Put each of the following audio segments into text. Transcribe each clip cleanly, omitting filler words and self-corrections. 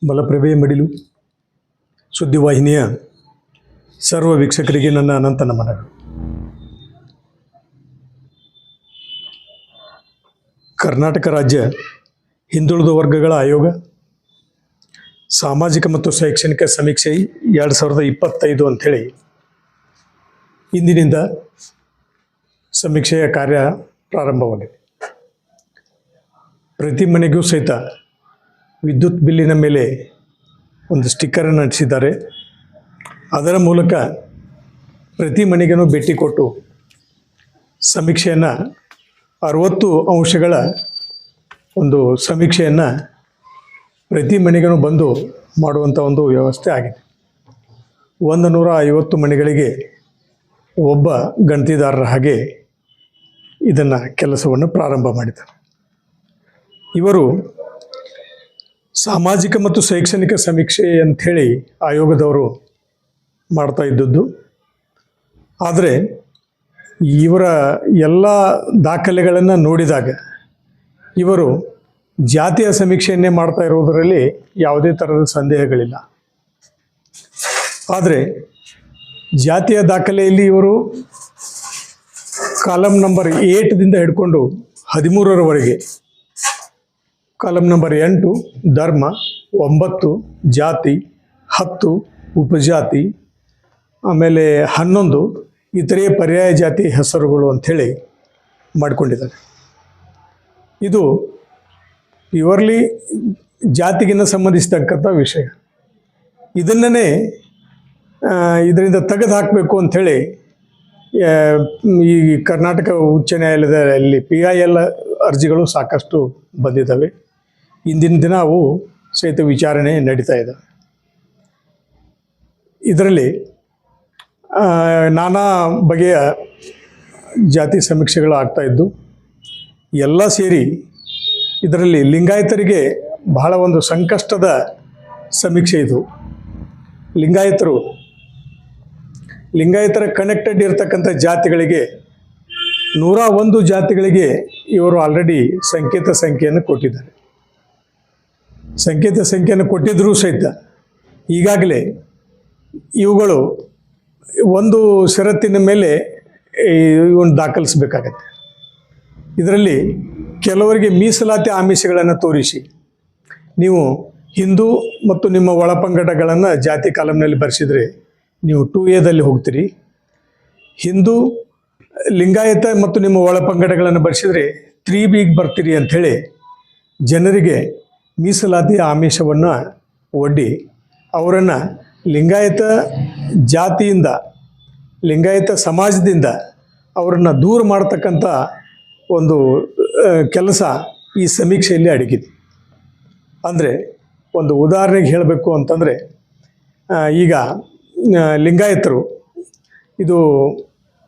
ಬಲಪ್ರಭೆ ಮಡಿಲು ಸುದ್ದಿವಾಹಿನಿಯ ಸರ್ವ ವೀಕ್ಷಕರಿಗೆ ನನ್ನ ಅನಂತ ನಮನಗಳು. ಕರ್ನಾಟಕ ರಾಜ್ಯ ಹಿಂದುಳಿದ ವರ್ಗಗಳ ಆಯೋಗ ಸಾಮಾಜಿಕ ಮತ್ತು ಶೈಕ್ಷಣಿಕ ಸಮೀಕ್ಷೆ 2025 ಅಂಥೇಳಿ ಇಂದಿನಿಂದ ಸಮೀಕ್ಷೆಯ ಕಾರ್ಯ ಪ್ರಾರಂಭವಾಗಿದೆ. ಪ್ರತಿ ಮನೆಗೂ ಸಹಿತ ವಿದ್ಯುತ್ ಬಿಲ್ಲಿನ ಮೇಲೆ ಒಂದು ಸ್ಟಿಕ್ಕರನ್ನು ಅಂಟಿಸಿದ್ದಾರೆ. ಅದರ ಮೂಲಕ ಪ್ರತಿ ಮನೆಗೂ ಭೇಟಿ ಕೊಟ್ಟು ಸಮೀಕ್ಷೆಯನ್ನು 60 ಅಂಶಗಳ ಒಂದು ಸಮೀಕ್ಷೆಯನ್ನು ಪ್ರತಿ ಮನೆಗೂ ಬಂದು ಮಾಡುವಂಥ ಒಂದು ವ್ಯವಸ್ಥೆ ಆಗಿದೆ. 150 ಮನೆಗಳಿಗೆ ಒಬ್ಬ ಗಣತಿದಾರರ ಹಾಗೆ ಇದನ್ನು ಕೆಲಸವನ್ನು ಪ್ರಾರಂಭ ಮಾಡಿದ್ದಾರೆ. ಇವರು ಸಾಮಾಜಿಕ ಮತ್ತು ಶೈಕ್ಷಣಿಕ ಸಮೀಕ್ಷೆ ಅಂಥೇಳಿ ಆಯೋಗದವರು ಮಾಡ್ತಾ ಇದ್ದದ್ದು. ಆದರೆ ಇವರ ಎಲ್ಲ ದಾಖಲೆಗಳನ್ನು ನೋಡಿದಾಗ ಇವರು ಜಾತಿಯ ಸಮೀಕ್ಷೆಯನ್ನೇ ಮಾಡ್ತಾ ಇರುವುದರಲ್ಲಿ ಯಾವುದೇ ಥರದ ಸಂದೇಹಗಳಿಲ್ಲ. ಆದರೆ ಜಾತಿಯ ದಾಖಲೆಯಲ್ಲಿ ಇವರು ಕಾಲಮ್ ನಂಬರ್ 8ದಿಂದ ಹಿಡ್ಕೊಂಡು 13ರವರೆಗೆ, ಕಾಲಮ್ ನಂಬರ್ 8 ಧರ್ಮ, 9 ಜಾತಿ, 10 ಉಪಜಾತಿ, ಆಮೇಲೆ 11 ಇತರೆ ಪರ್ಯಾಯ ಜಾತಿ ಹೆಸರುಗಳು ಅಂಥೇಳಿ ಮಾಡಿಕೊಂಡಿದ್ದಾರೆ. ಇದು ಪ್ಯೂರ್ಲಿ ಜಾತಿಗಿನ್ನ ಸಂಬಂಧಿಸಿದಂಥ ವಿಷಯ. ಇದನ್ನೇ ಇದರಿಂದ ತೆಗೆದು ಹಾಕಬೇಕು ಅಂಥೇಳಿ ಈ ಕರ್ನಾಟಕ ಉಚ್ಚ ನ್ಯಾಯಾಲಯದಲ್ಲಿ PIL ಅರ್ಜಿಗಳು ಸಾಕಷ್ಟು ಬಂದಿದ್ದಾವೆ. ಇಂದಿನ ದಿನ ಅವು ಸಹಿತ ವಿಚಾರಣೆ ನಡೀತಾ ಇದ್ದಾವೆ. ಇದರಲ್ಲಿ ನಾನಾ ಬಗೆಯ ಜಾತಿ ಸಮೀಕ್ಷೆಗಳು ಆಗ್ತಾಯಿದ್ದು ಎಲ್ಲ ಸೇರಿ ಇದರಲ್ಲಿ ಲಿಂಗಾಯತರಿಗೆ ಬಹಳ ಒಂದು ಸಂಕಷ್ಟದ ಸಮೀಕ್ಷೆ ಇದು. ಲಿಂಗಾಯತರ ಕನೆಕ್ಟೆಡ್ ಇರತಕ್ಕಂಥ ಜಾತಿಗಳಿಗೆ 101 ಜಾತಿಗಳಿಗೆ ಇವರು ಆಲ್ರೆಡಿ ಸಂಕೇತ ಸಂಖ್ಯೆಯನ್ನು ಕೊಟ್ಟಿದ್ದಾರೆ. ಸಂಕೇತ ಸಂಖ್ಯೆಯನ್ನು ಕೊಟ್ಟಿದ್ದರೂ ಸಹಿತ ಈಗಾಗಲೇ ಇವುಗಳು ಒಂದು ಷರತ್ತಿನ ಮೇಲೆ ಇವನ್ನ ದಾಖಲಿಸಬೇಕಾಗತ್ತೆ. ಇದರಲ್ಲಿ ಕೆಲವರಿಗೆ ಮೀಸಲಾತಿ ಆಮಿಷಗಳನ್ನು ತೋರಿಸಿ ನೀವು ಹಿಂದೂ ಮತ್ತು ನಿಮ್ಮ ಒಳಪಂಗಡಗಳನ್ನು ಜಾತಿ ಕಾಲಮ್ನಲ್ಲಿ ಬರೆಸಿದರೆ ನೀವು 2A ಹೋಗ್ತೀರಿ, ಹಿಂದೂ ಲಿಂಗಾಯತ ಮತ್ತು ನಿಮ್ಮ ಒಳಪಂಗಡಗಳನ್ನು ಬರೆಸಿದರೆ 3B ಬರ್ತೀರಿ ಅಂಥೇಳಿ ಜನರಿಗೆ ಮೀಸಲಾತಿ ಆಮಿಷವನ್ನು ಒಡ್ಡಿ ಅವರನ್ನು ಲಿಂಗಾಯತ ಜಾತಿಯಿಂದ, ಲಿಂಗಾಯತ ಸಮಾಜದಿಂದ ಅವರನ್ನು ದೂರ ಮಾಡ್ತಕ್ಕಂಥ ಒಂದು ಕೆಲಸ ಈ ಸಮೀಕ್ಷೆಯಲ್ಲಿ ಅಡಗಿದೆ. ಅಂದರೆ ಒಂದು ಉದಾಹರಣೆಗೆ ಹೇಳಬೇಕು ಅಂತಂದರೆ, ಈಗ ಲಿಂಗಾಯತರು ಇದು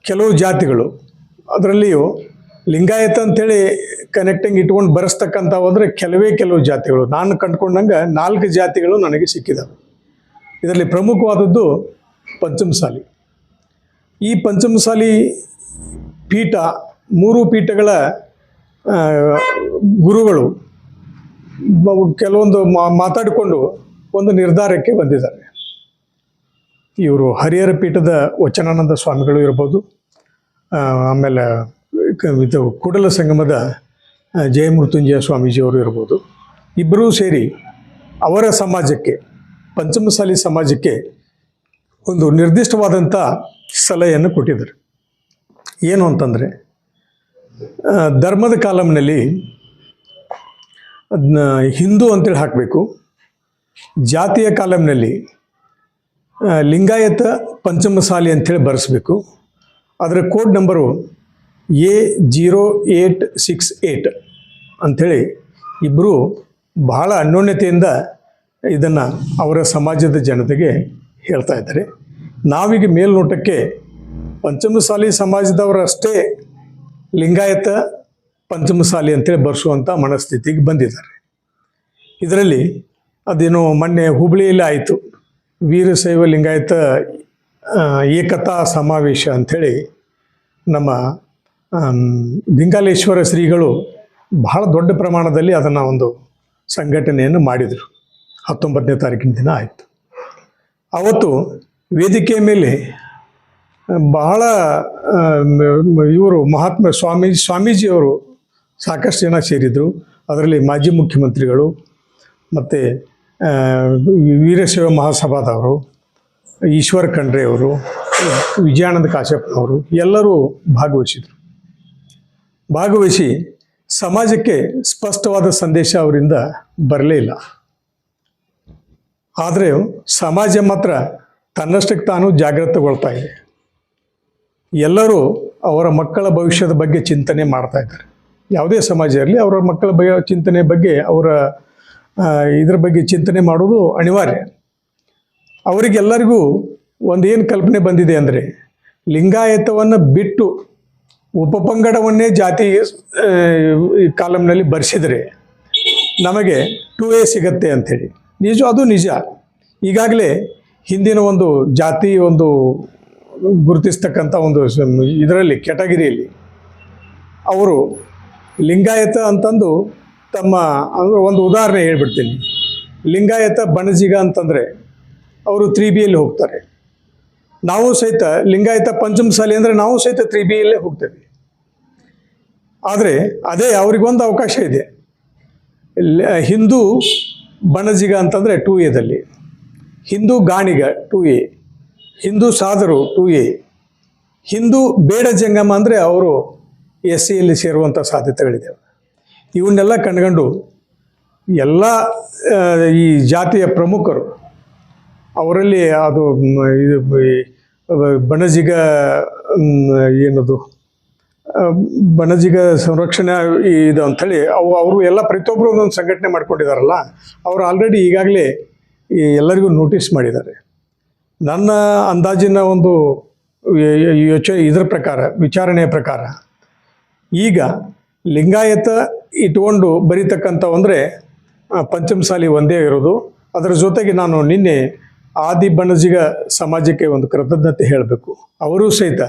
ಕೆಲವು ಜಾತಿಗಳು, ಅದರಲ್ಲಿಯೂ ಲಿಂಗಾಯತ ಅಂಥೇಳಿ ಕನೆಕ್ಟಿಂಗ್ ಇಟ್ಕೊಂಡು ಬರೆಸ್ತಕ್ಕಂಥವು ಅಂದರೆ ಕೆಲವು ಜಾತಿಗಳು. ನಾನು ಕಂಡುಕೊಂಡಂಗೆ 4 ಜಾತಿಗಳು ನನಗೆ ಸಿಕ್ಕಿದ್ದಾವೆ. ಇದರಲ್ಲಿ ಪ್ರಮುಖವಾದದ್ದು ಪಂಚಮಸಾಲಿ. ಈ ಪಂಚಮಸಾಲಿ ಪೀಠ 3 ಪೀಠಗಳ ಗುರುಗಳು ಕೆಲವೊಂದು ಮಾತಾಡಿಕೊಂಡು ಒಂದು ನಿರ್ಧಾರಕ್ಕೆ ಬಂದಿದ್ದಾರೆ. ಇವರು ಹರಿಹರ ಪೀಠದ ವಚನಾನಂದ ಸ್ವಾಮಿಗಳು ಇರ್ಬೋದು, ಆಮೇಲೆ ಇದು ಕೂಡಲ ಸಂಗಮದ ಜಯಮೃತ್ಯುಂಜಯ ಸ್ವಾಮೀಜಿಯವರು ಇರ್ಬೋದು. ಇಬ್ಬರೂ ಸೇರಿ ಅವರ ಸಮಾಜಕ್ಕೆ, ಪಂಚಮಸಾಲಿ ಸಮಾಜಕ್ಕೆ ಒಂದು ನಿರ್ದಿಷ್ಟವಾದಂಥ ಸಲಹೆಯನ್ನು ಕೊಟ್ಟಿದ್ದಾರೆ. ಏನು ಅಂತಂದರೆ, ಧರ್ಮದ ಕಾಲಮ್ನಲ್ಲಿ ಹಿಂದೂ ಅಂತೇಳಿ ಹಾಕಬೇಕು, ಜಾತಿಯ ಕಾಲಮ್ನಲ್ಲಿ ಲಿಂಗಾಯತ ಪಂಚಮಸಾಲಿ ಅಂಥೇಳಿ ಬರೆಸಬೇಕು. ಅದರ ಕೋಡ್ ನಂಬರು A0868 ಅಂಥೇಳಿ ಇಬ್ಬರು ಬಹಳ ಅನ್ಯೋನ್ಯತೆಯಿಂದ ಇದನ್ನು ಅವರ ಸಮಾಜದ ಜನತೆಗೆ ಹೇಳ್ತಾ ಇದ್ದಾರೆ. ನಾವೀಗ ಮೇಲ್ನೋಟಕ್ಕೆ ಪಂಚಮಸಾಲಿ ಸಮಾಜದವರಷ್ಟೇ ಲಿಂಗಾಯತ ಪಂಚಮಸಾಲಿ ಅಂತೇಳಿ ಬರೆಸುವಂಥ ಮನಸ್ಥಿತಿಗೆ ಬಂದಿದ್ದಾರೆ. ಇದರಲ್ಲಿ ಅದೇನೋ ಮೊನ್ನೆ ಹುಬ್ಬಳ್ಳಿಯಲ್ಲಿ ಆಯಿತು, ವೀರಶೈವ ಲಿಂಗಾಯತ ಏಕತಾ ಸಮಾವೇಶ ಅಂಥೇಳಿ ನಮ್ಮ ಲಿಂಗಾಲೇಶ್ವರ ಶ್ರೀಗಳು ಬಹಳ ದೊಡ್ಡ ಪ್ರಮಾಣದಲ್ಲಿ ಅದನ್ನು ಒಂದು ಸಂಘಟನೆಯನ್ನು ಮಾಡಿದರು. 19ನೇ ತಾರೀಕಿನ ದಿನ ಆಯಿತು. ಅವತ್ತು ವೇದಿಕೆಯ ಮೇಲೆ ಬಹಳ ಇವರು ಮಹಾತ್ಮ ಸ್ವಾಮೀಜಿಯವರು ಸಾಕಷ್ಟು ಜನ ಸೇರಿದರು. ಅದರಲ್ಲಿ ಮಾಜಿ ಮುಖ್ಯಮಂತ್ರಿಗಳು ಮತ್ತು ವೀರಶೈವ ಮಹಾಸಭಾದವರು, ಈಶ್ವರ್ ಖಂಡ್ರೆ ಅವರು, ವಿಜಯಾನಂದ ಕಾಶ್ಯಪ್ನವರು ಎಲ್ಲರೂ ಭಾಗವಹಿಸಿ ಸಮಾಜಕ್ಕೆ ಸ್ಪಷ್ಟವಾದ ಸಂದೇಶ ಅವರಿಂದ ಬರಲೇ ಇಲ್ಲ. ಆದರೆ ಸಮಾಜ ಮಾತ್ರ ತನ್ನಷ್ಟಕ್ಕೆ ತಾನು ಜಾಗೃತಗೊಳ್ತಾ ಇದೆ. ಎಲ್ಲರೂ ಅವರ ಮಕ್ಕಳ ಭವಿಷ್ಯದ ಬಗ್ಗೆ ಚಿಂತನೆ ಮಾಡ್ತಾ ಇದ್ದಾರೆ. ಯಾವುದೇ ಸಮಾಜ ಇರಲಿ, ಅವರ ಮಕ್ಕಳ ಚಿಂತನೆ ಬಗ್ಗೆ ಇದ್ರ ಬಗ್ಗೆ ಚಿಂತನೆ ಮಾಡೋದು ಅನಿವಾರ್ಯ. ಅವರಿಗೆಲ್ಲರಿಗೂ ಏನು ಕಲ್ಪನೆ ಬಂದಿದೆ ಅಂದರೆ, ಲಿಂಗಾಯತವನ್ನು ಬಿಟ್ಟು ಉಪಪಂಗಡವನ್ನೇ ಜಾತಿ ಕಾಲಮ್ನಲ್ಲಿ ಬರೆಸಿದರೆ ನಮಗೆ 2A ಸಿಗತ್ತೆ ಅಂಥೇಳಿ. ಅದು ನಿಜ. ಈಗಾಗಲೇ ಹಿಂದಿನ ಒಂದು ಜಾತಿ ಗುರುತಿಸ್ತಕ್ಕಂಥ ಇದರಲ್ಲಿ ಕ್ಯಾಟಗರಿಯಲ್ಲಿ ಅವರು ಲಿಂಗಾಯತ ಅಂತಂದು ಒಂದು ಉದಾಹರಣೆ ಹೇಳ್ಬಿಡ್ತೀನಿ. ಲಿಂಗಾಯತ ಬಣಜಿಗ ಅಂತಂದರೆ ಅವರು 3Bಯಲ್ಲಿ ಹೋಗ್ತಾರೆ. ನಾವು ಸಹಿತ ಲಿಂಗಾಯತ ಪಂಚಮಸಾಲಿ ಅಂದರೆ ನಾವು ಸಹಿತ 3Bಯಲ್ಲೇ ಹೋಗ್ತೇವೆ. ಆದರೆ ಅದೇ ಅವ್ರಿಗೊಂದು ಅವಕಾಶ ಇದೆ. ಹಿಂದೂ ಬಣಜಿಗ ಅಂತಂದರೆ 2Aದಲ್ಲಿ, ಹಿಂದೂ ಗಾಣಿಗ 2A, ಹಿಂದೂ ಸಾಧರು 2A, ಹಿಂದೂ ಬೇಡ ಜಂಗಮ ಅಂದರೆ ಅವರು SCಯಲ್ಲಿ ಸೇರುವಂಥ ಸಾಧ್ಯತೆಗಳಿದ್ದಾವೆ. ಇವನ್ನೆಲ್ಲ ಕಂಡುಕೊಂಡು ಎಲ್ಲ ಈ ಜಾತಿಯ ಪ್ರಮುಖರು ಅವರಲ್ಲಿ ಅದು ಇದು ಬಣಜಿಗ ಬಣಜಿಗ ಸಂರಕ್ಷಣೆ ಇದು ಅಂಥೇಳಿ ಅವರು ಎಲ್ಲ ಪ್ರತಿಯೊಬ್ಬರು ಒಂದೊಂದು ಸಂಘಟನೆ ಮಾಡ್ಕೊಂಡಿದ್ದಾರಲ್ಲ, ಅವರು ಆಲ್ರೆಡಿ ಈಗಾಗಲೇ ಎಲ್ಲರಿಗೂ ನೋಟಿಸ್ ಮಾಡಿದ್ದಾರೆ. ನನ್ನ ಅಂದಾಜಿನ ವಿಚಾರಣೆಯ ಪ್ರಕಾರ ಈಗ ಲಿಂಗಾಯತ ಇಟ್ಕೊಂಡು ಬರೀತಕ್ಕಂಥ ಅಂದರೆ ಪಂಚಮಸಾಲಿ ಒಂದೇ ಇರೋದು. ಅದರ ಜೊತೆಗೆ ನಾನು ನಿನ್ನೆ ಆದಿ ಬಣಜಿಗ ಸಮಾಜಕ್ಕೆ ಒಂದು ಕೃತಜ್ಞತೆ ಹೇಳಬೇಕು. ಅವರೂ ಸಹಿತ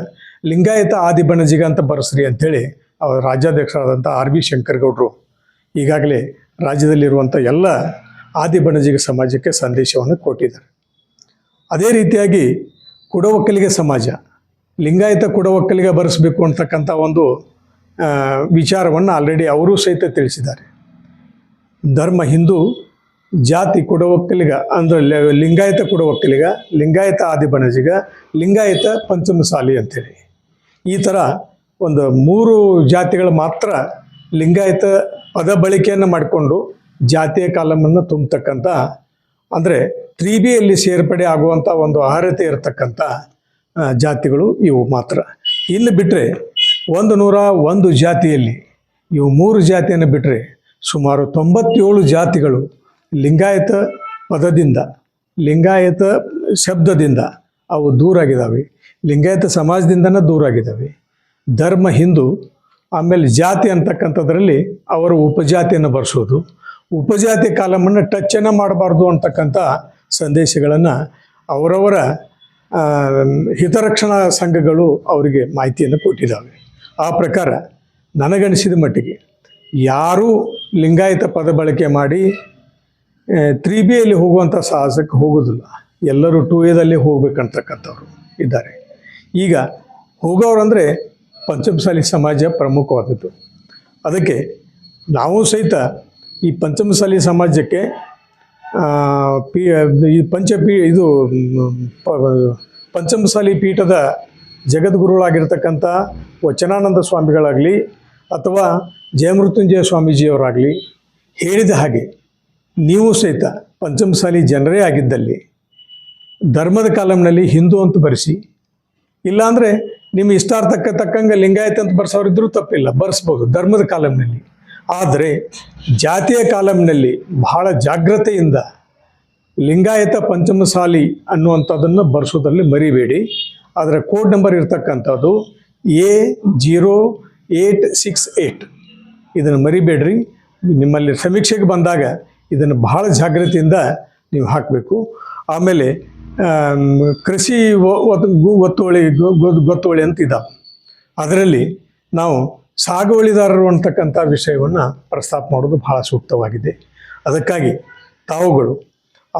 ಲಿಂಗಾಯತ ಆದಿ ಬಣಜಿಗ ಅಂತ ಬರೆಸ್ರಿ ಅಂಥೇಳಿ ಅವರ ರಾಜ್ಯಾಧ್ಯಕ್ಷರಾದಂಥ RV ಶಂಕರಗೌಡರು ಈಗಾಗಲೇ ರಾಜ್ಯದಲ್ಲಿರುವಂಥ ಎಲ್ಲ ಆದಿ ಬಣಜಿಗ ಸಮಾಜಕ್ಕೆ ಸಂದೇಶವನ್ನು ಕೊಟ್ಟಿದ್ದಾರೆ. ಅದೇ ರೀತಿಯಾಗಿ ಕುಡವೊಕ್ಕಲಿಗ ಸಮಾಜ ಲಿಂಗಾಯತ ಕುಡವೊಕ್ಕಲಿಗ ಬರೆಸಬೇಕು ಅಂತಕ್ಕಂಥ ಒಂದು ವಿಚಾರವನ್ನು ಆಲ್ರೆಡಿ ಅವರೂ ಸಹಿತ ತಿಳಿಸಿದ್ದಾರೆ. ಧರ್ಮ ಹಿಂದೂ, ಜಾತಿ ಕುಡವೊಕ್ಕಲಿಗ ಅಂದರೆ ಲಿಂಗಾಯತ ಕುಡವೊಕ್ಕಲಿಗ, ಲಿಂಗಾಯತ ಆದಿ ಬಣಜಿಗ, ಲಿಂಗಾಯತ ಪಂಚಮಸಾಲಿ ಅಂಥೇಳಿ ಈ ಥರ ಒಂದು 3 ಜಾತಿಗಳು ಮಾತ್ರ ಲಿಂಗಾಯತ ಪದ ಬಳಕೆಯನ್ನು ಮಾಡಿಕೊಂಡು ಜಾತಿಯ ಕಾಲಮನ್ನು ತುಂಬತಕ್ಕಂಥ ಅಂದರೆ 3Bಯಲ್ಲಿ ಸೇರ್ಪಡೆ ಆಗುವಂಥ ಒಂದು ಅರ್ಹತೆ ಇರತಕ್ಕಂಥ ಜಾತಿಗಳು ಇವು ಮಾತ್ರ. ಇನ್ನು ಬಿಟ್ಟರೆ 101 ಜಾತಿಯಲ್ಲಿ ಇವು 3 ಜಾತಿಯನ್ನು ಬಿಟ್ಟರೆ ಸುಮಾರು 97 ಜಾತಿಗಳು ಲಿಂಗಾಯತ ಪದದಿಂದ, ಲಿಂಗಾಯತ ಶಬ್ದದಿಂದ ಅವು ದೂರಾಗಿದ್ದಾವೆ. ಲಿಂಗಾಯತ ಸಮಾಜದಿಂದನೇ ದೂರಾಗಿದ್ದಾವೆ. ಧರ್ಮ ಹಿಂದೂ, ಆಮೇಲೆ ಜಾತಿ ಅಂತಕ್ಕಂಥದ್ರಲ್ಲಿ ಅವರು ಉಪಜಾತಿಯನ್ನು ಬರೆಸೋದು, ಉಪಜಾತಿ ಕಾಲಮನ್ನು ಟಚ್ಚನ್ನು ಮಾಡಬಾರ್ದು ಅಂತಕ್ಕಂಥ ಸಂದೇಶಗಳನ್ನು ಅವರವರ ಹಿತರಕ್ಷಣಾ ಸಂಘಗಳು ಅವರಿಗೆ ಮಾಹಿತಿಯನ್ನು ಕೊಟ್ಟಿದ್ದಾವೆ. ಆ ಪ್ರಕಾರ ನನಗನಿಸಿದ ಮಟ್ಟಿಗೆ ಯಾರೂ ಲಿಂಗಾಯತ ಪದ ಬಳಕೆ ಮಾಡಿ 3Bಯಲ್ಲಿ ಹೋಗುವಂಥ ಸಾಹಸಕ್ಕೆ ಹೋಗೋದಿಲ್ಲ. ಎಲ್ಲರೂ 2Aದಲ್ಲಿ ಹೋಗ್ಬೇಕಂತಕ್ಕಂಥವ್ರು ಇದ್ದಾರೆ. ಈಗ ಹೋಗೋರಂದರೆ ಪಂಚಮಸಾಲಿ ಸಮಾಜ ಪ್ರಮುಖವಾದದ್ದು. ಅದಕ್ಕೆ ನಾವು ಸಹಿತ ಈ ಪಂಚಮಸಾಲಿ ಸಮಾಜಕ್ಕೆ ಪಂಚಮಸಾಲಿ ಪೀಠದ ಜಗದ್ಗುರುಗಳಾಗಿರ್ತಕ್ಕಂಥ ವಚನಾನಂದ ಸ್ವಾಮಿಗಳಾಗಲಿ ಅಥವಾ ಜಯಮೃತ್ಯುಂಜಯ ಸ್ವಾಮೀಜಿಯವರಾಗಲಿ ಹೇಳಿದ ಹಾಗೆ ನೀವು ಸಹಿತ ಪಂಚಮಸಾಲಿ ಜನರೇ ಆಗಿದ್ದಲ್ಲಿ ಧರ್ಮದ ಕಾಲಮ್ನಲ್ಲಿ ಹಿಂದೂ ಅಂತ ಬರೆಸಿ, ಇಲ್ಲಾಂದರೆ ನಿಮ್ಮ ಇಷ್ಟಾರ್ಥಕ್ಕೆ ತಕ್ಕಂಗೆ ಲಿಂಗಾಯತ ಅಂತ ಬರ್ಸೋರಿದ್ರೂ ತಪ್ಪಿಲ್ಲ, ಬರೆಸ್ಬೋದು ಧರ್ಮದ ಕಾಲಮ್ನಲ್ಲಿ. ಆದರೆ ಜಾತಿಯ ಕಾಲಮ್ನಲ್ಲಿ ಬಹಳ ಜಾಗ್ರತೆಯಿಂದ ಲಿಂಗಾಯತ ಪಂಚಮಸಾಲಿ ಅನ್ನುವಂಥದ್ದನ್ನು ಬರೆಸೋದ್ರಲ್ಲಿ ಮರಿಬೇಡಿ. ಅದರ ಕೋಡ್ ನಂಬರ್ ಇರ್ತಕ್ಕಂಥದ್ದು A0868. ಇದನ್ನು ಮರಿಬೇಡ್ರಿ. ನಿಮ್ಮಲ್ಲಿ ಸಮೀಕ್ಷೆಗೆ ಬಂದಾಗ ಇದನ್ನು ಬಹಳ ಜಾಗ್ರತೆಯಿಂದ ನೀವು ಹಾಕಬೇಕು. ಆಮೇಲೆ ಕೃಷಿ ಗೊತ್ತುವಳಿ ಅಂತ ಇದ್ದಾವೆ. ಅದರಲ್ಲಿ ನಾವು ಸಾಗುವಳಿದಾರರು ಅಂತಕ್ಕಂಥ ವಿಷಯವನ್ನು ಪ್ರಸ್ತಾಪ ಮಾಡೋದು ಬಹಳ ಸೂಕ್ತವಾಗಿದೆ. ಅದಕ್ಕಾಗಿ ತಾವುಗಳು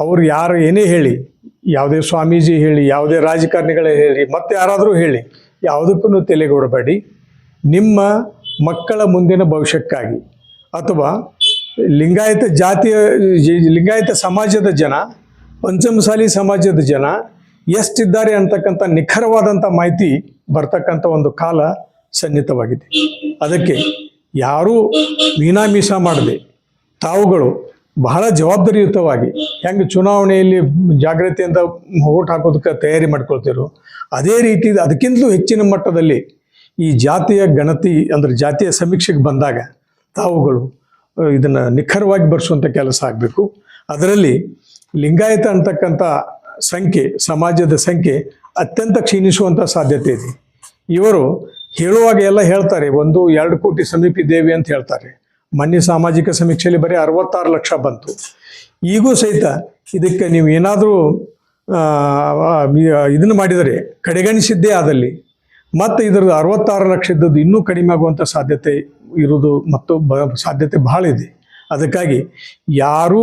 ಅವರು ಯಾರು ಏನೇ ಹೇಳಿ, ಯಾವುದೇ ಸ್ವಾಮೀಜಿ ಹೇಳಿ, ಯಾವುದೇ ರಾಜಕಾರಣಿಗಳೇ ಹೇಳಿ, ಮತ್ತೆ ಯಾರಾದರೂ ಹೇಳಿ, ಯಾವುದಕ್ಕೂ ತಲೆಗೊಡಬೇಡಿ. ನಿಮ್ಮ ಮಕ್ಕಳ ಮುಂದಿನ ಭವಿಷ್ಯಕ್ಕಾಗಿ ಅಥವಾ ಲಿಂಗಾಯತ ಸಮಾಜದ ಜನ, ಪಂಚಮಸಾಲಿ ಸಮಾಜದ ಜನ ಎಷ್ಟಿದ್ದಾರೆ ಅಂತಕ್ಕಂಥ ನಿಖರವಾದಂಥ ಮಾಹಿತಿ ಬರ್ತಕ್ಕಂಥ ಒಂದು ಕಾಲ ಸನ್ನಿಹಿತವಾಗಿದೆ. ಅದಕ್ಕೆ ಯಾರೂ ಮೀನಾಮೀಸ ಮಾಡದೆ ತಾವುಗಳು ಬಹಳ ಜವಾಬ್ದಾರಿಯುತವಾಗಿ ಹೆಂಗೆ ಚುನಾವಣೆಯಲ್ಲಿ ಜಾಗ್ರತೆಯಿಂದ ಓಟ್ ಹಾಕೋದಕ್ಕೆ ತಯಾರಿ ಮಾಡ್ಕೊಳ್ತಿರೋ, ಅದೇ ರೀತಿ ಅದಕ್ಕಿಂತಲೂ ಹೆಚ್ಚಿನ ಮಟ್ಟದಲ್ಲಿ ಈ ಜಾತಿಯ ಗಣತಿ ಅಂದರೆ ಜಾತಿಯ ಸಮೀಕ್ಷೆಗೆ ಬಂದಾಗ ತಾವುಗಳು ಇದನ್ನು ನಿಖರವಾಗಿ ಬರೆಸುವಂಥ ಕೆಲಸ ಆಗಬೇಕು. ಅದರಲ್ಲಿ ಲಿಂಗಾಯತ ಅಂತಕ್ಕಂಥ ಸಂಖ್ಯೆ, ಸಮಾಜದ ಸಂಖ್ಯೆ ಅತ್ಯಂತ ಕ್ಷೀಣಿಸುವಂಥ ಸಾಧ್ಯತೆ ಇದೆ. ಇವರು ಹೇಳುವಾಗ ಎಲ್ಲ ಹೇಳ್ತಾರೆ 1-2 ಕೋಟಿ ಸಮೀಪಿದ್ದೇವೆ ಅಂತ ಹೇಳ್ತಾರೆ. ಮೊನ್ನೆ ಸಾಮಾಜಿಕ ಸಮೀಕ್ಷೆಯಲ್ಲಿ ಬರೀ 66 ಲಕ್ಷ ಬಂತು. ಈಗೂ ಸಹಿತ ಇದಕ್ಕೆ ನೀವು ಏನಾದರೂ ಇದನ್ನು ಮಾಡಿದರೆ, ಕಡೆಗಣಿಸಿದ್ದೇ ಆದಲ್ಲಿ ಮತ್ತು ಇದರದ್ದು 66 ಲಕ್ಷ ಇದ್ದದ್ದು ಇನ್ನೂ ಕಡಿಮೆ ಆಗುವಂಥ ಸಾಧ್ಯತೆ ಇರೋದು ಮತ್ತು ಸಾಧ್ಯತೆ ಬಹಳ ಇದೆ. ಅದಕ್ಕಾಗಿ ಯಾರೂ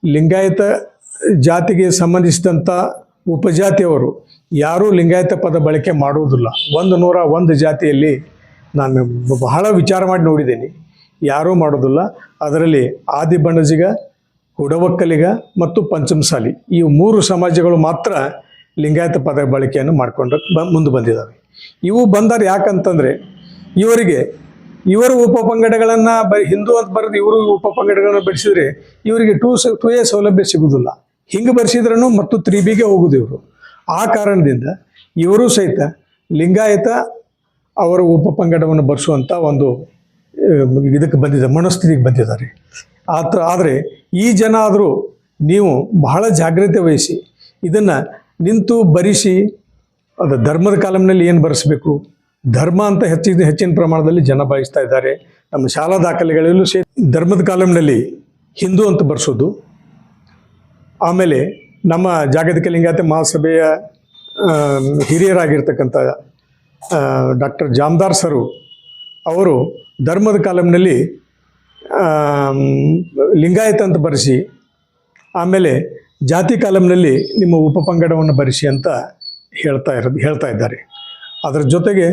ಲಿಂಗಾಯತ ಜಾತಿಗೆ ಸಂಬಂಧಿಸಿದಂಥ ಉಪಜಾತಿಯವರು ಯಾರೂ ಲಿಂಗಾಯತ ಪದ ಬಳಕೆ ಮಾಡುವುದಿಲ್ಲ. 101 ಜಾತಿಯಲ್ಲಿ ನಾನು ಬಹಳ ವಿಚಾರ ಮಾಡಿ ನೋಡಿದ್ದೇನೆ, ಯಾರೂ ಮಾಡೋದಿಲ್ಲ. ಅದರಲ್ಲಿ ಆದಿ ಬಣಜಿಗ, ಹುಡವಕ್ಕಲಿಗ ಮತ್ತು ಪಂಚಮಸಾಲಿ ಈ 3 ಸಮಾಜಗಳು ಮಾತ್ರ ಲಿಂಗಾಯತ ಪದ ಬಳಕೆಯನ್ನು ಮಾಡಿಕೊಂಡು ಮುಂದೆ ಬಂದಿದ್ದಾವೆ. ಇವು ಬಂದರೆ ಯಾಕಂತಂದರೆ ಇವರ ಉಪಪಂಗಡಗಳನ್ನು ಹಿಂದೂ ಅಂತ ಬರೆದು ಇವರು ಉಪಪಂಗಡಗಳನ್ನು ಬೆಳೆಸಿದರೆ ಇವರಿಗೆ 2A ಸೌಲಭ್ಯ ಸಿಗುವುದಿಲ್ಲ. ಹಿಂಗೆ ಬರೆಸಿದ್ರೂ ಮತ್ತು 3Bಗೆ ಹೋಗುದು ಇವರು. ಆ ಕಾರಣದಿಂದ ಇವರು ಸಹಿತ ಲಿಂಗಾಯತ ಅವರ ಉಪಪಂಗಡವನ್ನು ಬರೆಸುವಂಥ ಒಂದು ಇದಕ್ಕೆ ಬಂದಿದೆ, ಮನಸ್ಥಿತಿಗೆ ಬಂದಿದ್ದಾರೆ. ಆದರೆ ಈ ಜನ ಆದರೂ ನೀವು ಬಹಳ ಜಾಗ್ರತೆ ವಹಿಸಿ ಇದನ್ನು ನಿಂತು ಬರೆಸಿ, ಅದು ಧರ್ಮದ ಕಾಲಮ್ನಲ್ಲಿ ಏನು ಬರೆಸಬೇಕು, ಧರ್ಮ ಅಂತ ಹೆಚ್ಚಿನ ಪ್ರಮಾಣದಲ್ಲಿ ಜನ ಬಯಸ್ತಾ ಇದ್ದಾರೆ. ನಮ್ಮ ಶಾಲಾ ದಾಖಲೆಗಳಲ್ಲೂ ಧರ್ಮದ ಕಾಲಮ್ನಲ್ಲಿ ಹಿಂದೂ ಅಂತ ಬರೆಸೋದು. ಆಮೇಲೆ ನಮ್ಮ ಜಾಗತಿಕ ಲಿಂಗಾಯತ ಮಹಾಸಭೆಯ ಹಿರಿಯರಾಗಿರ್ತಕ್ಕಂಥ ಡಾಕ್ಟರ್ ಜಾಮದಾರ್ ಸರು ಅವರು ಧರ್ಮದ ಕಾಲಮ್ನಲ್ಲಿ ಲಿಂಗಾಯತ ಅಂತ ಬರೆಸಿ, ಆಮೇಲೆ ಜಾತಿ ಕಾಲಮ್ನಲ್ಲಿ ನಿಮ್ಮ ಉಪಪಂಗಡವನ್ನು ಬರೆಸಿ ಅಂತ ಹೇಳ್ತಾ ಇದ್ದಾರೆ. ಅದರ ಜೊತೆಗೆ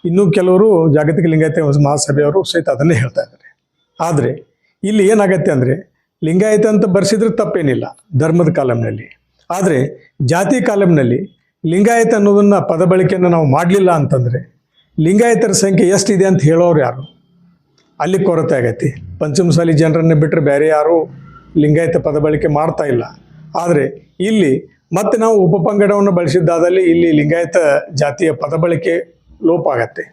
ಇನ್ನೂ ಕೆಲವರು ಜಾಗತಿಕ ಲಿಂಗಾಯತ ಮಹಾಸಭೆಯವರು ಸಹಿತ ಅದನ್ನೇ ಹೇಳ್ತಾ ಇದ್ದಾರೆ. ಆದರೆ ಇಲ್ಲಿ ಏನಾಗತ್ತೆ ಅಂದರೆ, ಲಿಂಗಾಯತ ಅಂತ ಬರೆಸಿದ್ರೆ ತಪ್ಪೇನಿಲ್ಲ ಧರ್ಮದ ಕಾಲಮ್ನಲ್ಲಿ. ಆದರೆ ಜಾತಿ ಕಾಲಮ್ನಲ್ಲಿ ಲಿಂಗಾಯತ ಅನ್ನೋದನ್ನು ಪದ ಬಳಕೆಯನ್ನು ನಾವು ಮಾಡಲಿಲ್ಲ ಅಂತಂದರೆ ಲಿಂಗಾಯತರ ಸಂಖ್ಯೆ ಎಷ್ಟಿದೆ ಅಂತ ಹೇಳೋರು ಯಾರು? ಅಲ್ಲಿ ಕೊರತೆ ಆಗೈತಿ. ಪಂಚಮಸಾಲಿ ಜನರನ್ನು ಬಿಟ್ಟರೆ ಬೇರೆ ಯಾರೂ ಲಿಂಗಾಯತ ಪದ ಬಳಕೆ ಮಾಡ್ತಾ ಇಲ್ಲ. ಆದರೆ ಇಲ್ಲಿ ಮತ್ತೆ ನಾವು ಉಪಪಂಗಡವನ್ನು ಬಳಸಿದ್ದಾದಲ್ಲಿ ಇಲ್ಲಿ ಲಿಂಗಾಯತ ಜಾತಿಯ ಪದ ಬಳಕೆ ಲೋಪ ಆಗತ್ತೆ.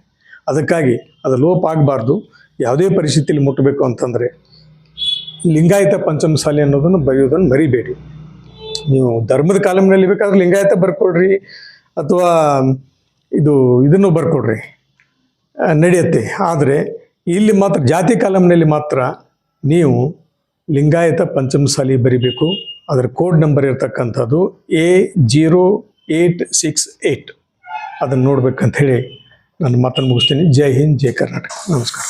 ಅದಕ್ಕಾಗಿ ಅದು ಲೋಪ ಆಗಬಾರ್ದು. ಯಾವುದೇ ಪರಿಸ್ಥಿತಿಯಲ್ಲಿ ಮುಟ್ಟಬೇಕು ಅಂತಂದರೆ ಲಿಂಗಾಯತ ಪಂಚಮಸಾಲಿ ಅನ್ನೋದನ್ನು ಬರೆಯೋದನ್ನು ಮರಿಬೇಡಿ. ನೀವು ಧರ್ಮದ ಕಾಲಮ್ನಲ್ಲಿ ಬೇಕಾದ್ರೆ ಲಿಂಗಾಯತ ಬರ್ಕೊಡ್ರಿ ಅಥವಾ ಇದನ್ನು ಬರ್ಕೊಡ್ರಿ, ನಡೆಯುತ್ತೆ. ಆದರೆ ಇಲ್ಲಿ ಮಾತ್ರ ಜಾತಿ ಕಾಲಮ್ನಲ್ಲಿ ಮಾತ್ರ ನೀವು ಲಿಂಗಾಯತ ಪಂಚಮಸಾಲಿ ಬರಿಬೇಕು. ಅದರ ಕೋಡ್ ನಂಬರ್ ಇರ್ತಕ್ಕಂಥದ್ದು A0868. ಅದನ್ನು ನೋಡ್ಬೇಕಂತ ಹೇಳಿ ನಾನು ಮಾತನ್ನು ಮುಗಿಸ್ತೀನಿ. ಜೈ ಹಿಂದ್, ಜೈ ಕರ್ನಾಟಕ. ನಮಸ್ಕಾರ.